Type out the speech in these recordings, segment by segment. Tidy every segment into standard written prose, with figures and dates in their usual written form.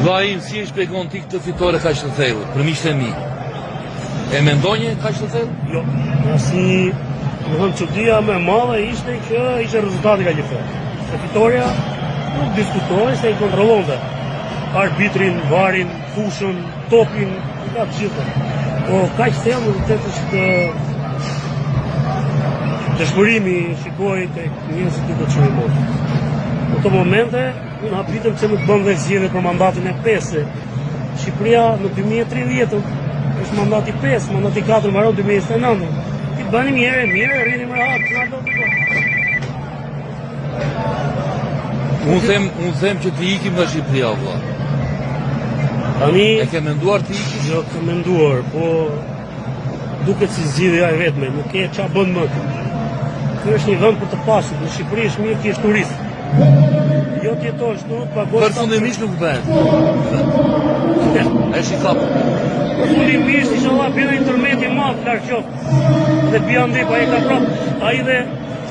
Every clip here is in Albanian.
Vllai im, si e shpjegon ti këtë fitore kaq të thellë, për miqtë e mi? E mendonje kaq të thellë? Jo, më thëmë çudia më e madhe ishte që ishte rezultati ka gjithë. Se fitoria nuk diskutohej, se i kontrollonte. Arbitrin, varin, fushën, topin, ka të gjitha. Po kaq thellë vërtet është dëshmërimi shikoj tek njerëzit që do të çojmë. Në këto momente, unë habitem që nuk bën dhe zgjedhje për mandatin e 5. Shqipëria në 2030 është mandati 5, mandati 4 mbaron 2029. Ti bëni mirë, rrinim rahat, çfarë do të bëj? Unë them që të ikim nga Shqipëria, vëlla. Tani e ke menduar të ikish? Jo, ke menduar, po duket si zgjidhja e vetme, nuk e çfarë bën më. Ky është një vend për të pasur, në Shqipëri është mirë ti je turist. Jo ti jetosh këtu, pagosh. Përfundimisht nuk bëhet. Ai shi kap. Përfundimisht inshallah bën intermedi madh larg qoftë. Dhe Biandi pa e ka prap, ai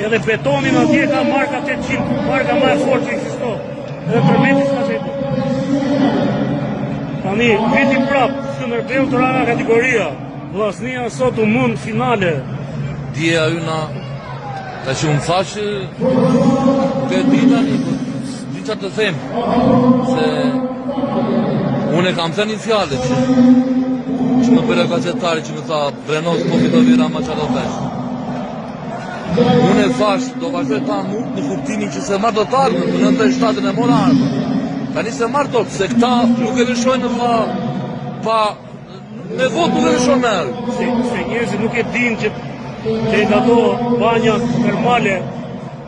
edhe betonin atje ka marka 800, marka më e fortë që ekziston. Edhe intermedi s'ka çetë. Tani viti prap, Skënderbeu të ranga kategoria. Vllaznia sot u mund finale. Dje yna ta që unë thashë të dita të them se unë e kam thënë një fjallë që më bëre gazetari që më tha Brenos po fito vira ma qa do vesh. Unë e thash do vazhdoj ta mund në kuptimin që se marrë do të ardhë në 97 e mora ardhë. Tani se marrë do se këta nuk e lëshojnë pa me vot nuk e lëshojnë me erë. Se njerëzit nuk e din që ato banja termale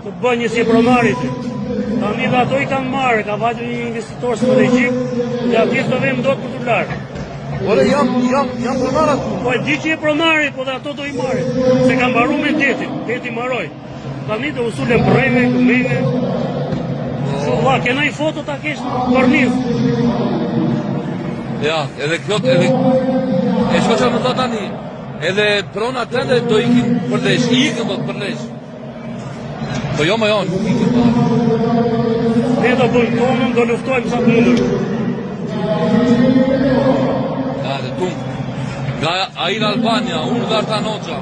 të bën një si pronarit. Tani dhe ato i kanë marrë, ka vajtë një investitor strategjik, dhe atje të vem do të për të larë. Ore, jam pronarat. Po e di që e pronarit, po dhe ato do i marrë. Se kanë baru me deti maroj. Tani të usullën brejme, këmime. Va, kena i foto ta kesh në korniz. Ja, edhe kjo, e shko që më thot tani, edhe prona të edhe do ikin përlesh, ikin do të përlesh. Po jo më janë, nuk ikin përlesh. Ne do bëjmë tonën, do luftojmë sa të mundur. Ja, dhe tumë. Nga Air Albania, unë dhe Arta Noqa.